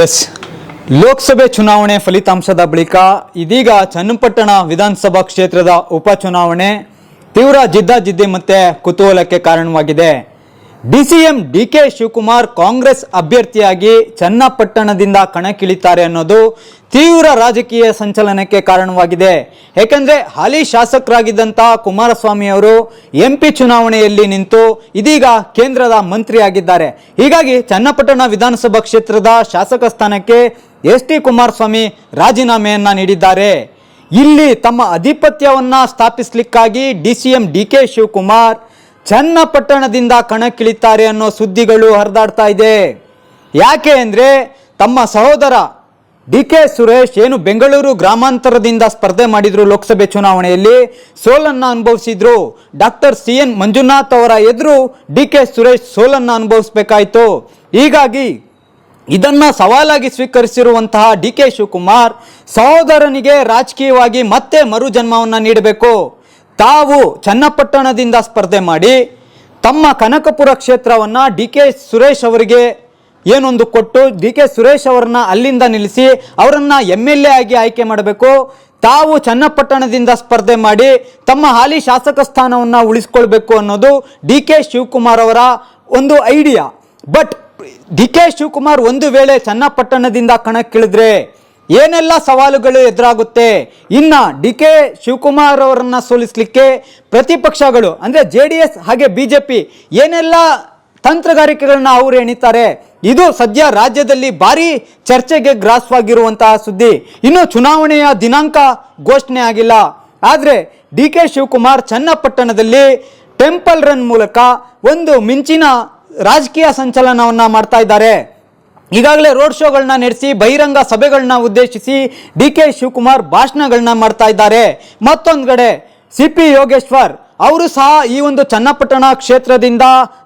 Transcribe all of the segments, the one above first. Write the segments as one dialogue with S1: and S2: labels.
S1: S ಲೋಕಸಭೆ ಚುನಾವಣೆ ಫಲಿತಾಂಶದ ಬಳಿಕ ಇದೀಗ ಚನ್ನಪಟ್ಟಣ ವಿಧಾನಸಭಾ ಕ್ಷೇತ್ರದ ಉಪಚುನಾವಣೆ ತೀವ್ರ ಜಿದ್ದಾಜಿದ್ದಿ ಮತ್ತೆ ಕುತೂಹಲಕ್ಕೆ ಕಾರಣವಾಗಿದೆ. ಡಿಸಿಎಂ ಡಿಕೆ ಶಿವಕುಮಾರ್ ಕಾಂಗ್ರೆಸ್ ಅಭ್ಯರ್ಥಿಯಾಗಿ ಚನ್ನಪಟ್ಟಣದಿಂದ ಕಣಕ್ಕಿಳಿತಾರೆ ಅನ್ನೋದು ತೀವ್ರ ರಾಜಕೀಯ ಸಂಚಲನಕ್ಕೆ ಕಾರಣವಾಗಿದೆ. ಏಕೆಂದರೆ ಹಾಲಿ ಶಾಸಕರಾಗಿದ್ದಂಥ ಕುಮಾರಸ್ವಾಮಿ ಅವರು ಎಂಪಿ ಚುನಾವಣೆಯಲ್ಲಿ ನಿಂತು ಇದೀಗ ಕೇಂದ್ರದ ಮಂತ್ರಿಯಾಗಿದ್ದಾರೆ. ಹೀಗಾಗಿ ಚನ್ನಪಟ್ಟಣ ವಿಧಾನಸಭಾ ಕ್ಷೇತ್ರದ ಶಾಸಕ ಸ್ಥಾನಕ್ಕೆ ಎಸ್ ಟಿ ಕುಮಾರಸ್ವಾಮಿ ರಾಜೀನಾಮೆಯನ್ನ ನೀಡಿದ್ದಾರೆ. ಇಲ್ಲಿ ತಮ್ಮ ಆಧಿಪತ್ಯವನ್ನ ಸ್ಥಾಪಿಸಲಿಕ್ಕಾಗಿ ಡಿಸಿಎಂ ಡಿಕೆ ಶಿವಕುಮಾರ್ ಚನ್ನಪಟ್ಟಣದಿಂದ ಕಣಕ್ಕಿಳಿತಾರೆ ಅನ್ನೋ ಸುದ್ದಿಗಳು ಹರಿದಾಡ್ತಾ ಇದೆ. ಯಾಕೆ ಅಂದರೆ ತಮ್ಮ ಸಹೋದರ ಡಿ ಕೆ ಸುರೇಶ್ ಏನು ಬೆಂಗಳೂರು ಗ್ರಾಮಾಂತರದಿಂದ ಸ್ಪರ್ಧೆ ಮಾಡಿದ್ರು, ಲೋಕಸಭೆ ಚುನಾವಣೆಯಲ್ಲಿ ಸೋಲನ್ನು ಅನುಭವಿಸಿದ್ರು. ಡಾಕ್ಟರ್ ಸಿ ಎನ್ ಮಂಜುನಾಥ್ ಅವರ ಎದುರು ಡಿ ಕೆ ಸುರೇಶ್ ಸೋಲನ್ನು ಅನುಭವಿಸಬೇಕಾಯಿತು. ಹೀಗಾಗಿ ಇದನ್ನ ಸವಾಲಾಗಿ ಸ್ವೀಕರಿಸಿರುವಂತಹ ಡಿ ಕೆ ಶಿವಕುಮಾರ್ ಸಹೋದರನಿಗೆ ರಾಜಕೀಯವಾಗಿ ಮತ್ತೆ ಮರುಜನ್ಮವನ್ನು ನೀಡಬೇಕು. ತಾವು ಚನ್ನಪಟ್ಟಣದಿಂದ ಸ್ಪರ್ಧೆ ಮಾಡಿ ತಮ್ಮ ಕನಕಪುರ ಕ್ಷೇತ್ರವನ್ನು ಡಿ ಕೆ ಸುರೇಶ್ ಅವರಿಗೆ ಏನೊಂದು ಕೊಟ್ಟು ಡಿ ಕೆ ಸುರೇಶ್ ಅವರನ್ನ ಅಲ್ಲಿಂದ ನಿಲ್ಲಿಸಿ ಅವರನ್ನ MLA ಆಗಿ ಆಯ್ಕೆ ಮಾಡಬೇಕು. ತಾವು ಚನ್ನಪಟ್ಟಣದಿಂದ ಸ್ಪರ್ಧೆ ಮಾಡಿ ತಮ್ಮ ಹಾಲಿ ಶಾಸಕ ಸ್ಥಾನವನ್ನು ಉಳಿಸ್ಕೊಳ್ಬೇಕು ಅನ್ನೋದು ಡಿ ಕೆ ಶಿವಕುಮಾರ್ ಅವರ ಒಂದು idea. But D K Shivakumar ಒಂದು ವೇಳೆ ಚನ್ನಪಟ್ಟಣದಿಂದ ಕಣಕ್ಕಿಳಿದ್ರೆ ಏನೆಲ್ಲ ಸವಾಲುಗಳು ಎದುರಾಗುತ್ತೆ. ಇನ್ನ ಡಿ ಕೆ ಶಿವಕುಮಾರ್ ಅವರನ್ನ ಸೋಲಿಸಲಿಕ್ಕೆ ಪ್ರತಿಪಕ್ಷಗಳು ಅಂದ್ರೆ JDS ಹಾಗೆ ಬಿಜೆಪಿ ಏನೆಲ್ಲ ತಂತ್ರಗಾರಿಕೆಗಳನ್ನ ಅವರು ಎಣಿತಾರೆ, ಇದು ಸದ್ಯ ರಾಜ್ಯದಲ್ಲಿ ಭಾರಿ ಚರ್ಚೆಗೆ ಗ್ರಾಸವಾಗಿರುವಂತಹ ಸುದ್ದಿ. ಇನ್ನು ಚುನಾವಣೆಯ ದಿನಾಂಕ ಘೋಷಣೆ ಆಗಿಲ್ಲ. ಆದರೆ ಡಿ ಕೆ ಶಿವಕುಮಾರ್ ಚನ್ನಪಟ್ಟಣದಲ್ಲಿ ಟೆಂಪಲ್ ರನ್ ಮೂಲಕ ಒಂದು ಮಿಂಚಿನ ರಾಜಕೀಯ ಸಂಚಲನವನ್ನ ಮಾಡ್ತಾ ಇದ್ದಾರೆ. ಈಗಾಗಲೇ ರೋಡ್ ಶೋಗಳನ್ನ ನಡೆಸಿ ಬಹಿರಂಗ ಸಭೆಗಳನ್ನ ಉದ್ದೇಶಿಸಿ ಡಿ ಕೆ ಶಿವಕುಮಾರ್ ಭಾಷಣಗಳನ್ನ ಮಾಡ್ತಾ ಇದ್ದಾರೆ. ಮತ್ತೊಂದು ಕಡೆ CP ಯೋಗೇಶ್ವರ್ ಅವರು ಸಹ ಈ ಒಂದು ಚನ್ನಪಟ್ಟಣ ಕ್ಷೇತ್ರದಿಂದ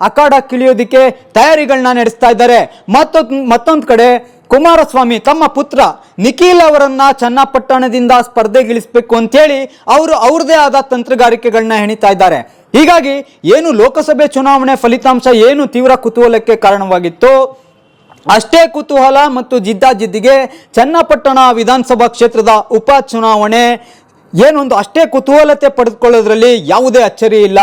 S1: ಅಖಾಡಕ್ಕಿಳಿಯೋದಕ್ಕೆ ತಯಾರಿಗಳನ್ನ ನಡೆಸ್ತಾ ಇದ್ದಾರೆ. ಮತ್ತೊಂದು ಕಡೆ ಕುಮಾರಸ್ವಾಮಿ ತಮ್ಮ ಪುತ್ರ ನಿಖಿಲ್ ಅವರನ್ನ ಚನ್ನಪಟ್ಟಣದಿಂದ ಸ್ಪರ್ಧೆಗಿಳಿಸಬೇಕು ಅಂತೇಳಿ ಅವರು ಅವ್ರದೇ ಆದ ತಂತ್ರಗಾರಿಕೆಗಳನ್ನ ಹೆಣಿತಾ ಇದ್ದಾರೆ. ಹೀಗಾಗಿ ಏನು ಲೋಕಸಭೆ ಚುನಾವಣೆ ಫಲಿತಾಂಶ ಏನು ತೀವ್ರ ಕುತೂಹಲಕ್ಕೆ ಕಾರಣವಾಗಿತ್ತು, ಅಷ್ಟೇ ಕುತೂಹಲ ಮತ್ತು ಜಿದ್ದಾಜಿದ್ದಿಗೆ ಚನ್ನಪಟ್ಟಣ ವಿಧಾನಸಭಾ ಕ್ಷೇತ್ರದ ಉಪ ಚುನಾವಣೆ ಏನೊಂದು ಅಷ್ಟೇ ಕುತೂಹಲತೆ ಪಡೆದುಕೊಳ್ಳೋದ್ರಲ್ಲಿ ಯಾವುದೇ ಅಚ್ಚರಿ ಇಲ್ಲ.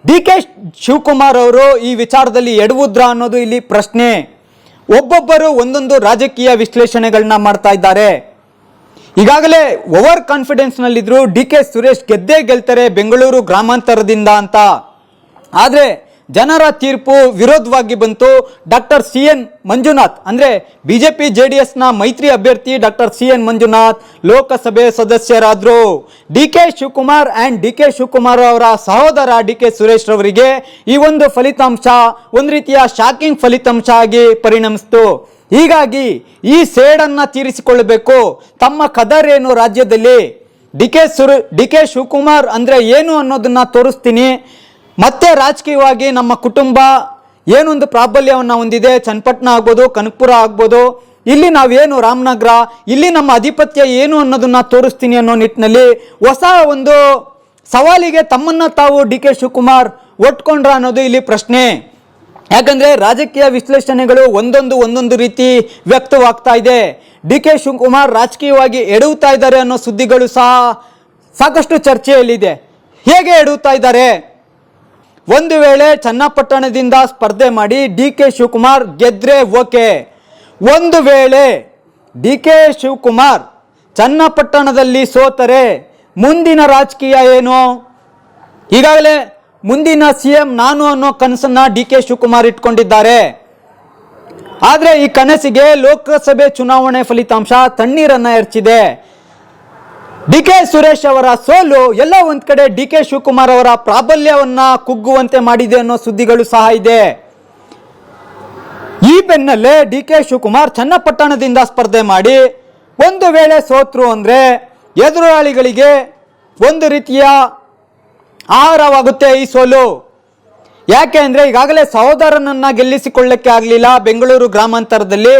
S1: ಡಿ ಕೆ ಶಿವಕುಮಾರ್ ಅವರು ಈ ವಿಚಾರದಲ್ಲಿ ಎಡವುದ್ರ ಅನ್ನೋದು ಇಲ್ಲಿ ಪ್ರಶ್ನೆ. ಒಬ್ಬೊಬ್ಬರು ಒಂದೊಂದು ರಾಜಕೀಯ ವಿಶ್ಲೇಷಣೆಗಳನ್ನ ಮಾಡ್ತಾ ಇದ್ದಾರೆ. ಈಗಾಗಲೇ ಓವರ್ ಕಾನ್ಫಿಡೆನ್ಸ್ ನಲ್ಲಿದ್ರು ಡಿ ಕೆ ಸುರೇಶ್ ಗೆದ್ದೇ ಗೆಲ್ತಾರೆ ಬೆಂಗಳೂರು ಗ್ರಾಮಾಂತರದಿಂದ ಅಂತ. ಆದರೆ ಜನರ ತೀರ್ಪು ವಿರೋಧವಾಗಿ ಬಂತು. ಡಾಕ್ಟರ್ ಸಿ ಎನ್ ಮಂಜುನಾಥ್ ಅಂದ್ರೆ ಬಿಜೆಪಿ JDS ನ ಮೈತ್ರಿ ಅಭ್ಯರ್ಥಿ doctor C N Manjunath Lok Sabha ಸದಸ್ಯರಾದ್ರು. D K Shivakumar and D K Shivakumar ಅವರ ಸಹೋದರ ಡಿ ಕೆ ಸುರೇಶ್ ರವರಿಗೆ ಈ ಒಂದು ಫಲಿತಾಂಶ ಒಂದು ರೀತಿಯ ಶಾಕಿಂಗ್ ಫಲಿತಾಂಶ ಆಗಿ ಪರಿಣಮಿಸಿತು. ಹೀಗಾಗಿ ಈ ಸೇಡನ್ನ ತೀರಿಸಿಕೊಳ್ಳಬೇಕು. ತಮ್ಮ ಕದರ್ ಏನು ರಾಜ್ಯದಲ್ಲಿ ಡಿ ಕೆ ಶಿವಕುಮಾರ್ ಅಂದ್ರೆ ಏನು ಅನ್ನೋದನ್ನ ತೋರಿಸ್ತೀನಿ. ಮತ್ತೆ ರಾಜಕೀಯವಾಗಿ ನಮ್ಮ ಕುಟುಂಬ ಏನೊಂದು ಪ್ರಾಬಲ್ಯವನ್ನು ಹೊಂದಿದೆ, ಚನ್ನಪಟ್ಟಣ ಆಗ್ಬೋದು, ಕನಕಪುರ ಆಗ್ಬೋದು, ಇಲ್ಲಿ ನಾವೇನು ರಾಮನಗರ, ಇಲ್ಲಿ ನಮ್ಮ ಆಧಿಪತ್ಯ ಏನು ಅನ್ನೋದನ್ನ ತೋರಿಸ್ತೀನಿ ಅನ್ನೋ ನಿಟ್ಟಿನಲ್ಲಿ ಹೊಸ ಒಂದು ಸವಾಲಿಗೆ ತಮ್ಮನ್ನ ತಾವು ಡಿ ಕೆ ಶಿವಕುಮಾರ್ ಒಟ್ಕೊಂಡ್ರ ಅನ್ನೋದು ಇಲ್ಲಿ ಪ್ರಶ್ನೆ. ಯಾಕಂದ್ರೆ ರಾಜಕೀಯ ವಿಶ್ಲೇಷಣೆಗಳು ಒಂದೊಂದು ರೀತಿ ವ್ಯಕ್ತವಾಗ್ತಾ ಇದೆ. ಡಿ ಕೆ ಶಿವಕುಮಾರ್ ರಾಜಕೀಯವಾಗಿ ಎಡವುತ್ತಾ ಇದ್ದಾರೆ ಅನ್ನೋ ಸುದ್ದಿಗಳು ಸಹ ಸಾಕಷ್ಟು ಚರ್ಚೆಯಲ್ಲಿದೆ. ಹೇಗೆ ಎಡವುತ್ತಾ ಇದ್ದಾರೆ? ಒಂದು ವೇಳೆ ಚನ್ನಪಟ್ಟಣದಿಂದ ಸ್ಪರ್ಧೆ ಮಾಡಿ ಡಿ ಕೆ ಶಿವಕುಮಾರ್ ಗೆದ್ರೆ ಓಕೆ. ಒಂದು ವೇಳೆ ಡಿ ಕೆ ಶಿವಕುಮಾರ್ ಚನ್ನಪಟ್ಟಣದಲ್ಲಿ ಸೋತರೆ ಮುಂದಿನ ರಾಜಕೀಯ ಏನು? ಈಗಾಗಲೇ ಮುಂದಿನ CM ನಾನು ಅನ್ನೋ ಕನಸನ್ನ ಡಿ ಕೆ ಶಿವಕುಮಾರ್ ಇಟ್ಕೊಂಡಿದ್ದಾರೆ. ಆದರೆ ಈ ಕನಸಿಗೆ ಲೋಕಸಭೆ ಚುನಾವಣೆ ಫಲಿತಾಂಶ ತಣ್ಣೀರನ್ನ ಎರಚಿದೆ. ಡಿ ಕೆ ಸುರೇಶ್ ಅವರ ಸೋಲು ಎಲ್ಲ ಒಂದ್ ಕಡೆ ಡಿ ಕೆ ಶಿವಕುಮಾರ್ ಅವರ ಪ್ರಾಬಲ್ಯವನ್ನ ಕುಗ್ಗುವಂತೆ ಮಾಡಿದೆ ಅನ್ನೋ ಸುದ್ದಿಗಳು ಸಹ ಇದೆ. ಈ ಬೆನ್ನಲ್ಲೇ ಡಿ ಕೆ ಶಿವಕುಮಾರ್ ಚನ್ನಪಟ್ಟಣದಿಂದ ಸ್ಪರ್ಧೆ ಮಾಡಿ ಒಂದು ವೇಳೆ ಸೋತ್ರು ಅಂದ್ರೆ ಎದುರಾಳಿಗಳಿಗೆ ಒಂದು ರೀತಿಯ ಆಹಾರವಾಗುತ್ತೆ ಈ ಸೋಲು. ಯಾಕೆ ಅಂದ್ರೆ ಈಗಾಗಲೇ ಸಹೋದರನನ್ನ ಗೆಲ್ಲಿಸಿಕೊಳ್ಳಕ್ಕೆ ಆಗಲಿಲ್ಲ ಬೆಂಗಳೂರು ಗ್ರಾಮಾಂತರದಲ್ಲಿ.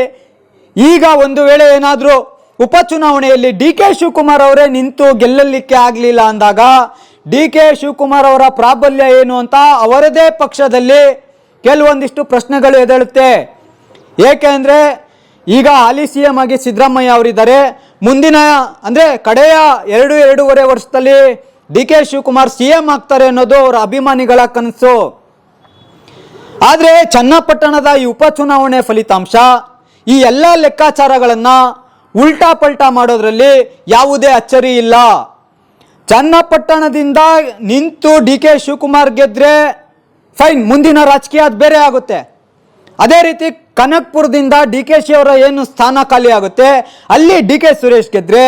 S1: ಈಗ ಒಂದು ವೇಳೆ ಏನಾದ್ರೂ ಉಪಚುನಾವಣೆಯಲ್ಲಿ ಡಿ ಕೆ ಶಿವಕುಮಾರ್ ಅವರೇ ನಿಂತು ಗೆಲ್ಲಲಿಕ್ಕೆ ಆಗಲಿಲ್ಲ ಅಂದಾಗ ಡಿ ಕೆ ಶಿವಕುಮಾರ್ ಅವರ ಪ್ರಾಬಲ್ಯ ಏನು ಅಂತ ಅವರದೇ ಪಕ್ಷದಲ್ಲಿ ಕೆಲವೊಂದಿಷ್ಟು ಪ್ರಶ್ನೆಗಳು ಎದ್ದೇಳುತ್ತೆ. ಏಕೆಂದರೆ ಈಗ ಹಾಲಿ CM ಆಗಿ ಸಿದ್ದರಾಮಯ್ಯ ಅವರಿದ್ದಾರೆ. ಮುಂದಿನ ಅಂದ್ರೆ ಕಡೆಯ 2.5 ವರ್ಷದಲ್ಲಿ DK ಶಿವಕುಮಾರ್ CM ಆಗ್ತಾರೆ ಅನ್ನೋದು ಅವರ ಅಭಿಮಾನಿಗಳ ಕನಸು. ಆದರೆ ಚನ್ನಪಟ್ಟಣದ ಈ ಉಪಚುನಾವಣೆ ಫಲಿತಾಂಶ ಈ ಎಲ್ಲ ಲೆಕ್ಕಾಚಾರಗಳನ್ನ ಉಲ್ಟಾ ಪಲ್ಟಾ ಮಾಡೋದ್ರಲ್ಲಿ ಯಾವುದೇ ಅಚ್ಚರಿ ಇಲ್ಲ. ಚನ್ನಪಟ್ಟಣದಿಂದ ನಿಂತು DK ಶಿವಕುಮಾರ್ ಗೆದ್ರೆ ಫೈನ್, ಮುಂದಿನ ರಾಜಕೀಯ ಅದು ಬೇರೆ ಆಗುತ್ತೆ. ಅದೇ ರೀತಿ ಕನಕಪುರದಿಂದ DKಶಿ ಅವರ ಏನು ಸ್ಥಾನ ಖಾಲಿ ಆಗುತ್ತೆ, ಅಲ್ಲಿ DK ಸುರೇಶ್ ಗೆದ್ರೆ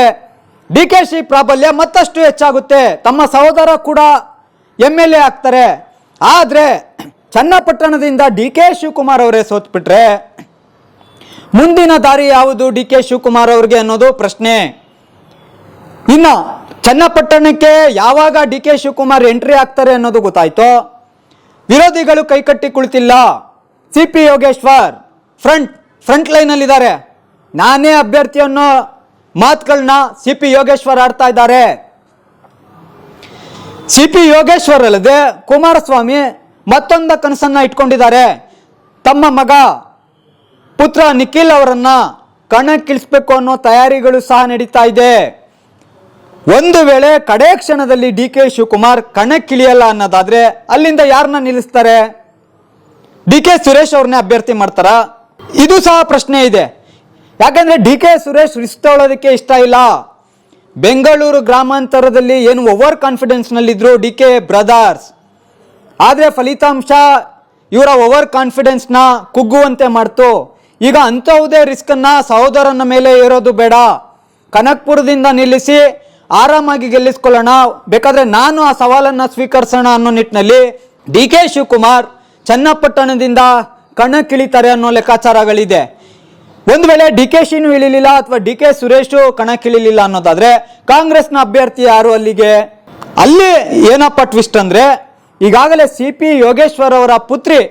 S1: DKಶಿ ಪ್ರಾಬಲ್ಯ ಮತ್ತಷ್ಟು ಹೆಚ್ಚಾಗುತ್ತೆ. ತಮ್ಮ ಸಹೋದರ ಕೂಡ MLA ಆಗ್ತಾರೆ. ಆದರೆ ಚನ್ನಪಟ್ಟಣದಿಂದ DK ಶಿವಕುಮಾರ್ ಅವರೇ ಸೋತ್ಬಿಟ್ರೆ ಮುಂದಿನ ದಾರಿ ಯಾವುದು DK ಶಿವಕುಮಾರ್ ಅವ್ರಿಗೆ ಅನ್ನೋದು ಪ್ರಶ್ನೆ. ಇನ್ನು ಚನ್ನಪಟ್ಟಣಕ್ಕೆ ಯಾವಾಗ DK ಶಿವಕುಮಾರ್ ಎಂಟ್ರಿ ಆಗ್ತಾರೆ ಅನ್ನೋದು ಗೊತ್ತಾಯ್ತು. ವಿರೋಧಿಗಳು ಕೈಕಟ್ಟಿ ಕುಳಿತಿಲ್ಲ. CP ಯೋಗೇಶ್ವರ್ ಫ್ರಂಟ್ ಲೈನ್ ಅಲ್ಲಿ ಇದ್ದಾರೆ. ನಾನೇ ಅಭ್ಯರ್ಥಿ ಅನ್ನೋ ಮಾತುಗಳನ್ನ CP ಯೋಗೇಶ್ವರ್ ಆಡ್ತಾ ಇದ್ದಾರೆ. CP ಯೋಗೇಶ್ವರ್ ಅಲ್ಲದೆ ಕುಮಾರಸ್ವಾಮಿ ಮತ್ತೊಂದು ಕನಸನ್ನ ಇಟ್ಕೊಂಡಿದ್ದಾರೆ. ತಮ್ಮ ಮಗ ಪುತ್ರ ನಿಖಿಲ್ ಅವರನ್ನ ಕಣಕ್ಕಿಳಿಸಬೇಕು ಅನ್ನೋ ತಯಾರಿಗಳು ಸಹ ನಡೀತಾ ಇದೆ. ಒಂದು ವೇಳೆ ಕಡೆ ಕ್ಷಣದಲ್ಲಿ DK ಶಿವಕುಮಾರ್ ಕಣಕ್ಕಿಳಿಯಲ್ಲ ಅನ್ನೋದಾದ್ರೆ ಅಲ್ಲಿಂದ ಯಾರನ್ನ ನಿಲ್ಲಿಸ್ತಾರೆ? DK ಸುರೇಶ್ ಅವ್ರನ್ನೇ ಅಭ್ಯರ್ಥಿ ಮಾಡ್ತಾರ? ಇದು ಸಹ ಪ್ರಶ್ನೆ ಇದೆ. ಯಾಕಂದ್ರೆ DK ಸುರೇಶ್ ರಿಸ್ಕ್ ತಗೊಳ್ಳೋದಕ್ಕೆ ಇಷ್ಟ ಇಲ್ಲ. ಬೆಂಗಳೂರು ಗ್ರಾಮಾಂತರದಲ್ಲಿ ಏನು ಓವರ್ ಕಾನ್ಫಿಡೆನ್ಸ್ ನಲ್ಲಿದ್ರು DK ಬ್ರದರ್ಸ್, ಆದ್ರೆ ಫಲಿತಾಂಶ ಇವರ ಓವರ್ ಕಾನ್ಫಿಡೆನ್ಸ್ ನ ಕುಗ್ಗುವಂತೆ ಮಾಡ್ತು. ಈಗ ಅಂತಹುದೇ ರಿಸ್ಕ್ ಅನ್ನ ಸಹೋದರನ ಮೇಲೆ ಏರೋದು ಬೇಡ. ಕನಕಪುರದಿಂದ ನಿಲ್ಲಿಸಿ ಆರಾಮಾಗಿ ಗೆಲ್ಲಿಸ್ಕೊಳ್ಳೋಣ, ಬೇಕಾದ್ರೆ ನಾನು ಆ ಸವಾಲನ್ನ ಸ್ವೀಕರಿಸೋಣ ಅನ್ನೋ ನಿಟ್ಟಿನಲ್ಲಿ DK ಶಿವಕುಮಾರ್ ಚನ್ನಪಟ್ಟಣದಿಂದ ಕಣಕ್ಕಿಳಿತಾರೆ ಅನ್ನೋ ಲೆಕ್ಕಾಚಾರಗಳಿದೆ. ಒಂದು ವೇಳೆ DKಶಿನೂ ಇಳಿಲಿಲ್ಲ ಅಥವಾ DK ಸುರೇಶು ಕಣಕ್ಕಿಳಿಲಿಲ್ಲ ಅನ್ನೋದಾದ್ರೆ ಕಾಂಗ್ರೆಸ್ನ ಅಭ್ಯರ್ಥಿ ಯಾರು ಅಲ್ಲಿಗೆ? ಅಲ್ಲಿ ಏನಪ್ಪ ಟ್ವಿಸ್ಟ್ ಅಂದ್ರೆ, ಈಗಾಗಲೇ CP ಯೋಗೇಶ್ವರ್ ಅವರ ಪುತ್ರಿ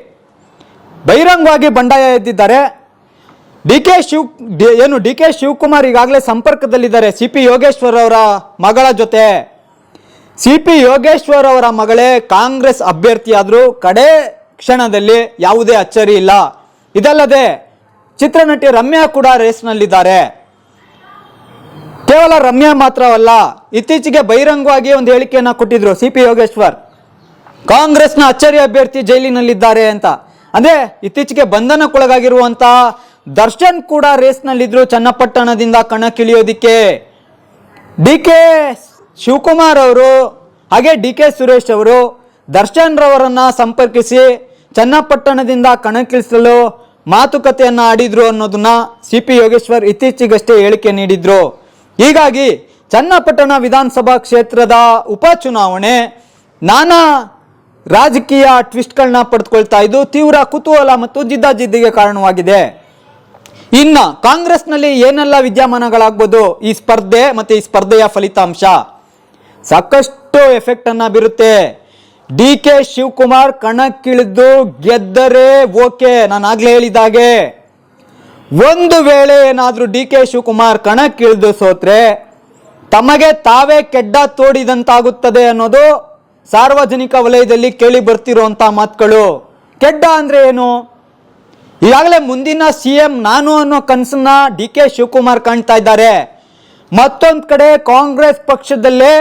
S1: ಬಹಿರಂಗವಾಗಿ ಬಂಡಾಯ ಎದ್ದಿದ್ದಾರೆ. DK ಶಿವಕುಮಾರ್ ಈಗಾಗಲೇ ಸಂಪರ್ಕದಲ್ಲಿದ್ದಾರೆ CP ಯೋಗೇಶ್ವರ್ ಅವರ ಮಗಳ ಜೊತೆ. CP ಯೋಗೇಶ್ವರ್ ಅವರ ಮಗಳೇ ಕಾಂಗ್ರೆಸ್ ಅಭ್ಯರ್ಥಿಯಾದರೂ ಕಡೆ ಕ್ಷಣದಲ್ಲಿ ಯಾವುದೇ ಅಚ್ಚರಿ ಇಲ್ಲ. ಇದಲ್ಲದೆ ಚಿತ್ರನಟಿ ರಮ್ಯಾ ಕೂಡ ರೇಸ್ನಲ್ಲಿದ್ದಾರೆ. ಕೇವಲ ರಮ್ಯಾ ಮಾತ್ರವಲ್ಲ, ಇತ್ತೀಚೆಗೆ ಬಹಿರಂಗವಾಗಿ ಒಂದು ಹೇಳಿಕೆಯನ್ನ ಕೊಟ್ಟಿದ್ರು CP ಯೋಗೇಶ್ವರ್, ಕಾಂಗ್ರೆಸ್ನ ಅಚ್ಚರಿ ಅಭ್ಯರ್ಥಿ ಜೈಲಿನಲ್ಲಿದ್ದಾರೆ ಅಂತ. ಅಂದ್ರೆ ಇತ್ತೀಚೆಗೆ ಬಂಧನಕ್ಕೊಳಗಾಗಿರುವಂತಹ ದರ್ಶನ್ ಕೂಡ ರೇಸ್ನಲ್ಲಿದ್ರು ಚನ್ನಪಟ್ಟಣದಿಂದ ಕಣಕ್ಕಿಳಿಯೋದಿಕ್ಕೆ. DK ಶಿವಕುಮಾರ್ ಅವರು ಹಾಗೆ DK ಸುರೇಶ್ ಅವರು ದರ್ಶನ್ ರವರನ್ನ ಸಂಪರ್ಕಿಸಿ ಚನ್ನಪಟ್ಟಣದಿಂದ ಕಣಕ್ಕಿಳಿಸಲು ಮಾತುಕತೆಯನ್ನ ಆಡಿದ್ರು ಅನ್ನೋದನ್ನ CP ಯೋಗೇಶ್ವರ್ ಇತ್ತೀಚೆಗಷ್ಟೇ ಹೇಳಿಕೆ ನೀಡಿದ್ರು. ಹೀಗಾಗಿ ಚನ್ನಪಟ್ಟಣ ವಿಧಾನಸಭಾ ಕ್ಷೇತ್ರದ ಉಪಚುನಾವಣೆ ನಾನಾ ರಾಜಕೀಯ ಟ್ವಿಸ್ಟ್ಗಳನ್ನ ಪಡೆದುಕೊಳ್ತಾ ಇದ್ದು ತೀವ್ರ ಕುತೂಹಲ ಮತ್ತು ಜಿದ್ದಾಜಿದ್ದಿಗೆ ಕಾರಣವಾಗಿದೆ. ಇನ್ನು ಕಾಂಗ್ರೆಸ್ನಲ್ಲಿ ಏನೆಲ್ಲ ವಿದ್ಯಮಾನಗಳಾಗ್ಬೋದು, ಈ ಸ್ಪರ್ಧೆ ಮತ್ತೆ ಈ ಸ್ಪರ್ಧೆಯ ಫಲಿತಾಂಶ ಸಾಕಷ್ಟು ಎಫೆಕ್ಟ್ ಅನ್ನ ಬೀರುತ್ತೆ. DK ಶಿವಕುಮಾರ್ ಕಣಕ್ಕಿಳಿದು ಗೆದ್ದರೆ ಓಕೆ, ನಾನು ಆಗ್ಲೇ ಹೇಳಿದಾಗೆ. ಒಂದು ವೇಳೆ ಏನಾದ್ರೂ DK ಶಿವಕುಮಾರ್ ಕಣಕ್ಕಿಳಿದು ಸೋತ್ರೆ ತಮಗೆ ತಾವೇ ಕೆಡ್ಡ ತೋಡಿದಂತಾಗುತ್ತದೆ ಅನ್ನೋದು ಸಾರ್ವಜನಿಕ ವಲಯದಲ್ಲಿ ಕೇಳಿ ಬರ್ತಿರುವಂತ ಮಾತುಗಳು. ಕೆಡ್ಡ ಅಂದ್ರೆ ಏನು? ಈಗಾಗಲೇ ಮುಂದಿನ CM ನಾನು ಅನ್ನೋ ಕನಸನ್ನ DK ಶಿವಕುಮಾರ್ ಕಾಣ್ತಾ ಇದ್ದಾರೆ. ಮತ್ತೊಂದು ಕಡೆ ಕಾಂಗ್ರೆಸ್ ಪಕ್ಷದಲ್ಲೇ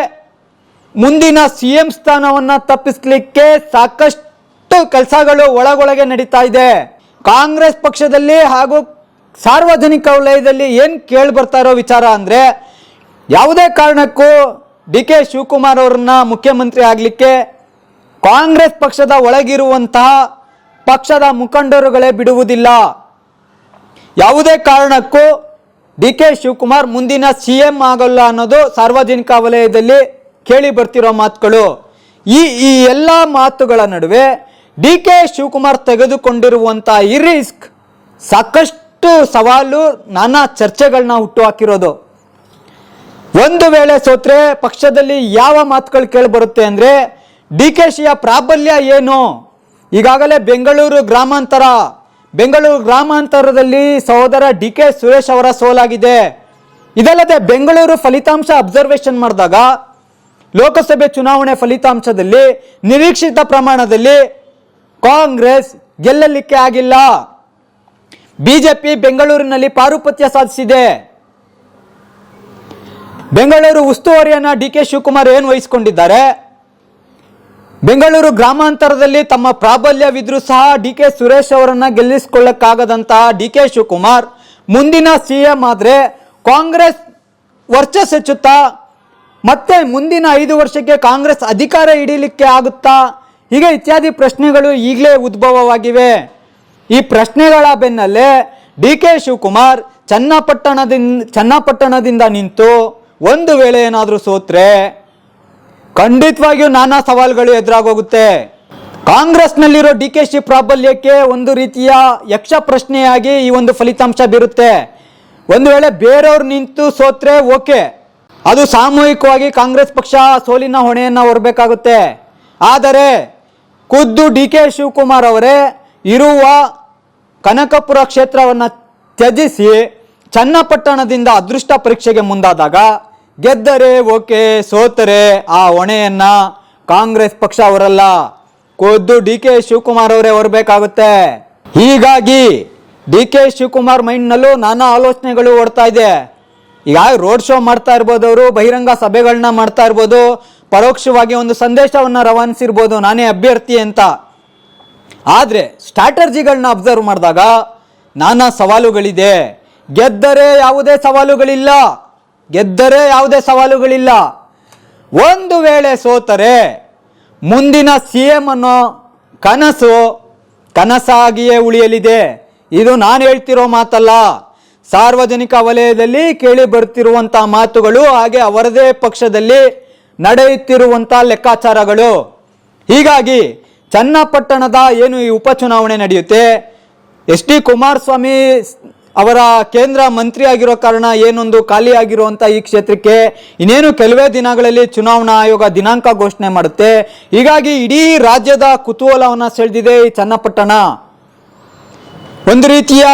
S1: ಮುಂದಿನ CM ಸ್ಥಾನವನ್ನ ತಪ್ಪಿಸ್ಲಿಕ್ಕೆ ಸಾಕಷ್ಟು ಕೆಲಸಗಳು ಒಳಗೊಳಗೆ ನಡೀತಾ ಇದೆ. ಕಾಂಗ್ರೆಸ್ ಪಕ್ಷದಲ್ಲಿ ಹಾಗೂ ಸಾರ್ವಜನಿಕ ವಲಯದಲ್ಲಿ ಏನ್ ಕೇಳಿ ಬರ್ತಾ ಇರೋ ವಿಚಾರ ಅಂದ್ರೆ, ಯಾವುದೇ ಕಾರಣಕ್ಕೂ DK ಶಿವಕುಮಾರ್ ಅವರನ್ನ ಮುಖ್ಯಮಂತ್ರಿ ಆಗ್ಲಿಕ್ಕೆ ಕಾಂಗ್ರೆಸ್ ಪಕ್ಷದ ಒಳಗಿರುವಂತಹ ಪಕ್ಷದ ಮುಖಂಡರುಗಳೇ ಬಿಡುವುದಿಲ್ಲ. ಯಾವುದೇ ಕಾರಣಕ್ಕೂ DK ಶಿವಕುಮಾರ್ ಮುಂದಿನ CM ಆಗಲ್ಲ ಅನ್ನೋದು ಸಾರ್ವಜನಿಕ ವಲಯದಲ್ಲಿ ಕೇಳಿ ಬರ್ತಿರೋ ಮಾತುಗಳು. ಈ ಎಲ್ಲ ಮಾತುಗಳ ನಡುವೆ DK ಶಿವಕುಮಾರ್ ತೆಗೆದುಕೊಂಡಿರುವಂತಹ ಈ ರಿಸ್ಕ್ ಸಾಕಷ್ಟು ಸವಾಲು, ನಾನಾ ಚರ್ಚೆಗಳನ್ನ ಹುಟ್ಟು ಹಾಕಿರೋದು. ಒಂದು ವೇಳೆ ಸೋತ್ರೆ ಪಕ್ಷದಲ್ಲಿ ಯಾವ ಮಾತುಗಳು ಕೇಳಿ ಬರುತ್ತೆ ಅಂದ್ರೆ, DKಶಿಯ ಪ್ರಾಬಲ್ಯ ಏನು? ಈಗಾಗಲೇ ಬೆಂಗಳೂರು ಗ್ರಾಮಾಂತರದಲ್ಲಿ ಸಹೋದರ DK ಸುರೇಶ್ ಅವರ ಸೋಲಾಗಿದೆ. ಇದಲ್ಲದೆ ಬೆಂಗಳೂರು ಫಲಿತಾಂಶ ಅಬ್ಸರ್ವೇಷನ್ ಮಾಡಿದಾಗ ಲೋಕಸಭೆ ಚುನಾವಣೆ ಫಲಿತಾಂಶದಲ್ಲಿ ನಿರೀಕ್ಷಿತ ಪ್ರಮಾಣದಲ್ಲಿ ಕಾಂಗ್ರೆಸ್ ಗೆಲ್ಲಲಿಕ್ಕೆ ಆಗಿಲ್ಲ. ಬಿಜೆಪಿ ಬೆಂಗಳೂರಿನಲ್ಲಿ ಪಾರುಪತ್ಯ ಸಾಧಿಸಿದೆ. ಬೆಂಗಳೂರು ಉಸ್ತುವಾರಿಯನ್ನ ಡಿ.ಕೆ. ಶಿವಕುಮಾರ್ ಏನು ವಹಿಸಿಕೊಂಡಿದ್ದಾರೆ. ಬೆಂಗಳೂರು ಗ್ರಾಮಾಂತರದಲ್ಲಿ ತಮ್ಮ ಪ್ರಾಬಲ್ಯವಿದ್ರೂ ಸಹ ಡಿ.ಕೆ. ಸುರೇಶ್ ಅವರನ್ನ ಗೆಲ್ಲಿಸಿಕೊಳ್ಳಕ್ಕಾಗದಂತಹ ಡಿ.ಕೆ. ಶಿವಕುಮಾರ್ ಮುಂದಿನ ಸಿಎಂ ಆದ್ರೆ ಕಾಂಗ್ರೆಸ್ ವರ್ಚಸ್ ಹೆಚ್ಚುತ್ತಾ, ಮತ್ತೆ ಮುಂದಿನ 5 ವರ್ಷಕ್ಕೆ ಕಾಂಗ್ರೆಸ್ ಅಧಿಕಾರ ಹಿಡಿಯಲಿಕ್ಕೆ ಆಗುತ್ತಾ, ಹೀಗೆ ಇತ್ಯಾದಿ ಪ್ರಶ್ನೆಗಳು ಈಗಲೇ ಉದ್ಭವವಾಗಿವೆ. ಈ ಪ್ರಶ್ನೆಗಳ ಬೆನ್ನಲ್ಲೇ ಡಿ.ಕೆ. ಶಿವಕುಮಾರ್ ಚನ್ನಪಟ್ಟಣದಿಂದ ನಿಂತು ಒಂದು ವೇಳೆ ಏನಾದರೂ ಸೋತ್ರೆ ಖಂಡಿತವಾಗಿಯೂ ನಾನಾ ಸವಾಲುಗಳು ಎದುರಾಗೋಗುತ್ತೆ. ಕಾಂಗ್ರೆಸ್ನಲ್ಲಿರೋ ಡಿ.ಕೆ.ಶಿ ಪ್ರಾಬಲ್ಯಕ್ಕೆ ಒಂದು ರೀತಿಯ ಯಕ್ಷ ಪ್ರಶ್ನೆಯಾಗಿ ಈ ಒಂದು ಫಲಿತಾಂಶ ಬೀರುತ್ತೆ. ಒಂದು ವೇಳೆ ಬೇರೆಯವ್ರು ನಿಂತು ಸೋತ್ರೆ ಓಕೆ, ಅದು ಸಾಮೂಹಿಕವಾಗಿ ಕಾಂಗ್ರೆಸ್ ಪಕ್ಷ ಸೋಲಿನ ಹೊಣೆಯನ್ನು ಹೊರಬೇಕಾಗುತ್ತೆ. ಆದರೆ ಖುದ್ದು ಡಿ.ಕೆ. ಶಿವಕುಮಾರ್ ಅವರೇ ಇರುವ ಕನಕಪುರ ಕ್ಷೇತ್ರವನ್ನು ತ್ಯಜಿಸಿ ಚನ್ನಪಟ್ಟಣದಿಂದ ಅದೃಷ್ಟ ಪರೀಕ್ಷೆಗೆ ಮುಂದಾದಾಗ ಗೆದ್ದರೆ ಓಕೆ, ಸೋತರೆ ಆ ಹೊಣೆಯನ್ನ ಕಾಂಗ್ರೆಸ್ ಪಕ್ಷ ಅವರಲ್ಲ, ಖುದ್ದು ಡಿ.ಕೆ. ಶಿವಕುಮಾರ್ ಅವರೇ ಹೊರಬೇಕಾಗುತ್ತೆ. ಹೀಗಾಗಿ ಡಿ.ಕೆ. ಶಿವಕುಮಾರ್ ಮೈಂಡ್ನಲ್ಲೂ ನಾನಾ ಆಲೋಚನೆಗಳು ಓಡ್ತಾ ಇದೆ. ಈಗ ರೋಡ್ ಶೋ ಮಾಡ್ತಾ ಇರ್ಬೋದು, ಅವರು ಬಹಿರಂಗ ಸಭೆಗಳನ್ನ ಮಾಡ್ತಾ ಇರ್ಬೋದು, ಪರೋಕ್ಷವಾಗಿ ಒಂದು ಸಂದೇಶವನ್ನು ರವಾನಿಸಿರ್ಬೋದು ನಾನೇ ಅಭ್ಯರ್ಥಿ ಅಂತ. ಆದರೆ ಸ್ಟ್ರಾಟರ್ಜಿಗಳನ್ನ ಅಬ್ಸರ್ವ್ ಮಾಡಿದಾಗ ನಾನಾ ಸವಾಲುಗಳಿದೆ. ಗೆದ್ದರೆ ಯಾವುದೇ ಸವಾಲುಗಳಿಲ್ಲ. ಒಂದು ವೇಳೆ ಸೋತರೆ ಮುಂದಿನ ಸಿಎಂ ಅನ್ನೋ ಕನಸಾಗಿಯೇ ಉಳಿಯಲಿದೆ. ಇದು ನಾನು ಹೇಳ್ತಿರೋ ಮಾತಲ್ಲ, ಸಾರ್ವಜನಿಕ ವಲಯದಲ್ಲಿ ಕೇಳಿ ಬರ್ತಿರುವಂತಹ ಮಾತುಗಳು, ಹಾಗೆ ಅವರದೇ ಪಕ್ಷದಲ್ಲಿ ನಡೆಯುತ್ತಿರುವಂಥ ಲೆಕ್ಕಾಚಾರಗಳು. ಹೀಗಾಗಿ ಚನ್ನಪಟ್ಟಣದ ಏನು ಈ ಉಪಚುನಾವಣೆ ನಡೆಯುತ್ತೆ, ಎಸ್ ಡಿ ಕುಮಾರಸ್ವಾಮಿ ಅವರ ಕೇಂದ್ರ ಮಂತ್ರಿ ಆಗಿರೋ ಕಾರಣ ಏನೊಂದು ಖಾಲಿ ಆಗಿರುವಂಥ ಈ ಕ್ಷೇತ್ರಕ್ಕೆ ಇನ್ನೇನು ಕೆಲವೇ ದಿನಗಳಲ್ಲಿ ಚುನಾವಣಾ ಆಯೋಗ ದಿನಾಂಕ ಘೋಷಣೆ ಮಾಡುತ್ತೆ. ಹೀಗಾಗಿ ಇಡೀ ರಾಜ್ಯದ ಕುತೂಹಲವನ್ನು ಸೆಳೆದಿದೆ ಈ ಚನ್ನಪಟ್ಟಣ. ಒಂದು ರೀತಿಯ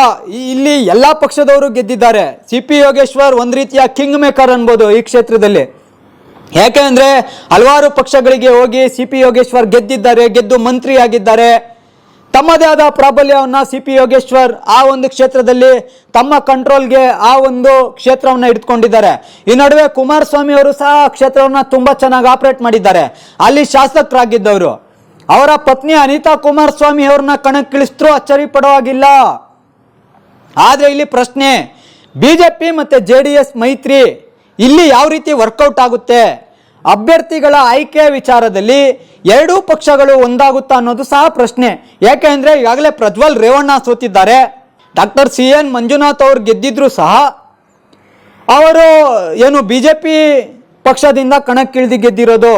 S1: ಇಲ್ಲಿ ಎಲ್ಲ ಪಕ್ಷದವರು ಗೆದ್ದಿದ್ದಾರೆ. ಸಿ.ಪಿ. ಯೋಗೇಶ್ವರ್ ಒಂದು ರೀತಿಯ ಕಿಂಗ್ ಮೇಕರ್ ಅನ್ಬೋದು ಈ ಕ್ಷೇತ್ರದಲ್ಲಿ. ಯಾಕೆಂದ್ರೆ ಹಲವಾರು ಪಕ್ಷಗಳಿಗೆ ಹೋಗಿ ಸಿ.ಪಿ. ಯೋಗೇಶ್ವರ್ ಗೆದ್ದು ಮಂತ್ರಿ ಆಗಿದ್ದಾರೆ. ತಮ್ಮದೇ ಆದ ಪ್ರಾಬಲ್ಯವನ್ನು ಸಿ.ಪಿ. ಯೋಗೇಶ್ವರ್ ಆ ಒಂದು ಕ್ಷೇತ್ರದಲ್ಲಿ ತಮ್ಮ ಕಂಟ್ರೋಲ್ಗೆ ಆ ಒಂದು ಕ್ಷೇತ್ರವನ್ನು ಇಟ್ಕೊಂಡಿದ್ದಾರೆ. ಈ ನಡುವೆ ಕುಮಾರಸ್ವಾಮಿ ಅವರು ಸಹ ಕ್ಷೇತ್ರವನ್ನು ತುಂಬಾ ಚೆನ್ನಾಗಿ ಆಪರೇಟ್ ಮಾಡಿದ್ದಾರೆ. ಅಲ್ಲಿ ಶಾಸಕರಾಗಿದ್ದವರು ಅವರ ಪತ್ನಿ ಅನಿತಾ ಕುಮಾರಸ್ವಾಮಿ ಅವ್ರನ್ನ ಕಣಕ್ಕಿಳಿಸಿದ್ರು ಅಚ್ಚರಿ ಪಡುವಾಗಿಲ್ಲ. ಆದ್ರೆ ಇಲ್ಲಿ ಪ್ರಶ್ನೆ, ಬಿಜೆಪಿ ಮತ್ತೆ JDS ಮೈತ್ರಿ ಇಲ್ಲಿ ಯಾವ ರೀತಿ ವರ್ಕೌಟ್ ಆಗುತ್ತೆ, ಅಭ್ಯರ್ಥಿಗಳ ಆಯ್ಕೆ ವಿಚಾರದಲ್ಲಿ ಎರಡೂ ಪಕ್ಷಗಳು ಒಂದಾಗುತ್ತಾ ಅನ್ನೋದು ಸಹ ಪ್ರಶ್ನೆ. ಯಾಕೆಂದ್ರೆ ಈಗಾಗಲೇ ಪ್ರಜ್ವಲ್ ರೇವಣ್ಣ ಸೋತಿದ್ದಾರೆ. ಡಾಕ್ಟರ್ CN ಮಂಜುನಾಥ್ ಅವರು ಗೆದ್ದಿದ್ರು ಸಹ ಅವರು ಏನು ಬಿಜೆಪಿ ಪಕ್ಷದಿಂದ ಕಣಕ್ಕಿಳಿದು ಗೆದ್ದಿರೋದು.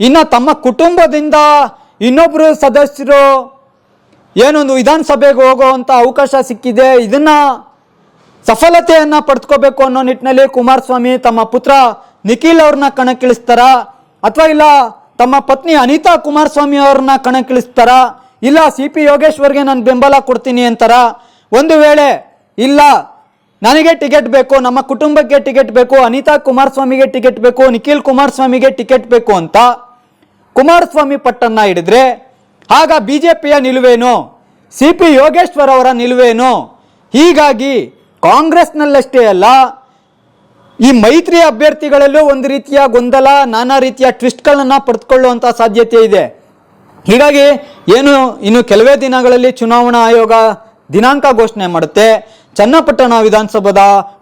S1: ಇನ್ನು ತಮ್ಮ ಕುಟುಂಬದಿಂದ ಇನ್ನೊಬ್ರು ಸದಸ್ಯರು ಏನೊಂದು ವಿಧಾನಸಭೆಗೆ ಹೋಗುವಂತ ಅವಕಾಶ ಸಿಕ್ಕಿದೆ, ಇದನ್ನ ಸಫಲತೆಯನ್ನ ಪಡೆದುಕೋಬೇಕು ಅನ್ನೋ ನಿಟ್ಟಿನಲ್ಲಿ ಕುಮಾರಸ್ವಾಮಿ ತಮ್ಮ ಪುತ್ರ ನಿಖಿಲ್ ಅವ್ರನ್ನ ಕಣಕ್ಕಿಳಿಸ್ತಾರ, ಅಥವಾ ಇಲ್ಲ ತಮ್ಮ ಪತ್ನಿ ಅನಿತಾ ಕುಮಾರಸ್ವಾಮಿ ಅವ್ರನ್ನ ಕಣಕ್ಕಿಳಿಸ್ತಾರ, ಇಲ್ಲ ಸಿ.ಪಿ. ಯೋಗೇಶ್ವರ್ಗೆ ನಾನು ಬೆಂಬಲ ಕೊಡ್ತೀನಿ ಅಂತಾರ. ಒಂದು ವೇಳೆ ಇಲ್ಲ ನನಗೆ ಟಿಕೆಟ್ ಬೇಕು, ನಮ್ಮ ಕುಟುಂಬಕ್ಕೆ ಟಿಕೆಟ್ ಬೇಕು, ಅನಿತಾ ಕುಮಾರಸ್ವಾಮಿಗೆ ಟಿಕೆಟ್ ಬೇಕು, ನಿಖಿಲ್ ಕುಮಾರಸ್ವಾಮಿಗೆ ಟಿಕೆಟ್ ಬೇಕು ಅಂತ ಕುಮಾರಸ್ವಾಮಿ ಪಟ್ಟನ್ನ ಹಿಡಿದ್ರೆ ಆಗ ಬಿಜೆಪಿಯ ನಿಲುವೇನು, ಸಿ.ಪಿ. ಯೋಗೇಶ್ವರ್ ಅವರ ನಿಲುವೇನು? ಹೀಗಾಗಿ ಕಾಂಗ್ರೆಸ್ನಲ್ಲಷ್ಟೇ ಅಲ್ಲ, ಈ ಮೈತ್ರಿ ಅಭ್ಯರ್ಥಿಗಳಲ್ಲೂ ಒಂದು ರೀತಿಯ ಗೊಂದಲ, ನಾನಾ ರೀತಿಯ ಟ್ವಿಸ್ಟ್ಗಳನ್ನ ಪಡೆದುಕೊಳ್ಳುವಂತ ಸಾಧ್ಯತೆ ಇದೆ. ಹೀಗಾಗಿ ಏನು ಇನ್ನು ಕೆಲವೇ ದಿನಗಳಲ್ಲಿ ಚುನಾವಣಾ ಆಯೋಗ ದಿನಾಂಕ ಘೋಷಣೆ ಮಾಡುತ್ತೆ. ಚನ್ನಪಟ್ಟಣ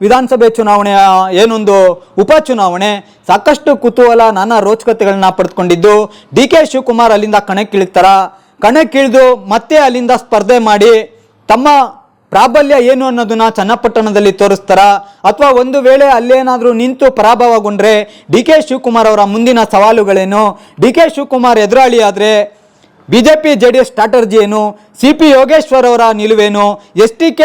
S1: ವಿಧಾನಸಭೆ ಚುನಾವಣೆಯ ಏನೊಂದು ಉಪಚುನಾವಣೆ ಸಾಕಷ್ಟು ಕುತೂಹಲ, ನಾನಾ ರೋಚಕತೆಗಳನ್ನ ಪಡೆದುಕೊಂಡಿದ್ದು, ಡಿ.ಕೆ. ಶಿವಕುಮಾರ್ ಅಲ್ಲಿಂದ ಕಣಕ್ಕಿಳಿದು ಮತ್ತೆ ಅಲ್ಲಿಂದ ಸ್ಪರ್ಧೆ ಮಾಡಿ ತಮ್ಮ ಪ್ರಾಬಲ್ಯ ಏನು ಅನ್ನೋದನ್ನ ಚನ್ನಪಟ್ಟಣದಲ್ಲಿ ತೋರಿಸ್ತಾರ, ಅಥವಾ ಒಂದು ವೇಳೆ ಅಲ್ಲೇನಾದ್ರೂ ನಿಂತು ಪರಾಭವಗೊಂಡ್ರೆ ಡಿ.ಕೆ. ಶಿವಕುಮಾರ್ ಅವರ ಮುಂದಿನ ಸವಾಲುಗಳೇನು, ಡಿ.ಕೆ. ಶಿವಕುಮಾರ್ ಎದುರಾಳಿ ಆದ್ರೆ ಬಿಜೆಪಿ JDS ಸ್ಟ್ರಾಟರ್ಜಿ ಏನು, ಸಿ.ಪಿ. ಯೋಗೇಶ್ವರ್ ಅವರ ನಿಲುವೇನು, STK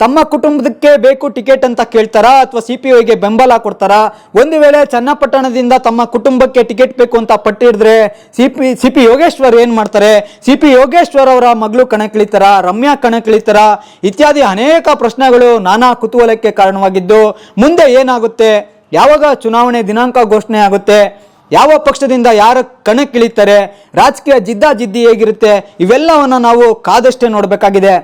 S1: ತಮ್ಮ ಕುಟುಂಬಕ್ಕೆ ಬೇಕು ಟಿಕೆಟ್ ಅಂತ ಕೇಳ್ತಾರಾ ಅಥವಾ CPIಗೆ ಬೆಂಬಲ ಕೊಡ್ತಾರಾ? ಒಂದು ವೇಳೆ ಚನ್ನಪಟ್ಟಣದಿಂದ ತಮ್ಮ ಕುಟುಂಬಕ್ಕೆ ಟಿಕೆಟ್ ಬೇಕು ಅಂತ ಪಟ್ಟಿಡಿದ್ರೆ ಸಿ.ಪಿ. ಯೋಗೇಶ್ವರ್ ಏನ್ ಮಾಡ್ತಾರೆ? ಸಿ.ಪಿ. ಯೋಗೇಶ್ವರ್ ಅವರ ಮಗಳು ಕಣಕ್ಕಿಳಿತಾರ, ರಮ್ಯಾ ಕಣಕ್ಕಿಳಿತಾರ? ಇತ್ಯಾದಿ ಅನೇಕ ಪ್ರಶ್ನೆಗಳು ನಾನಾ ಕುತೂಹಲಕ್ಕೆ ಕಾರಣವಾಗಿದ್ದು, ಮುಂದೆ ಏನಾಗುತ್ತೆ, ಯಾವಾಗ ಚುನಾವಣೆ ದಿನಾಂಕ ಘೋಷಣೆ ಆಗುತ್ತೆ, ಯಾವ ಪಕ್ಷದಿಂದ ಯಾರು ಕಣಕ್ಕಿಳಿತಾರೆ, ರಾಜಕೀಯ ಜಿದ್ದಾಜಿದ್ದಿ ಹೇಗಿರುತ್ತೆ, ಇವೆಲ್ಲವನ್ನ ನಾವು ಕಾದಷ್ಟೇ ನೋಡಬೇಕಾಗಿದೆ.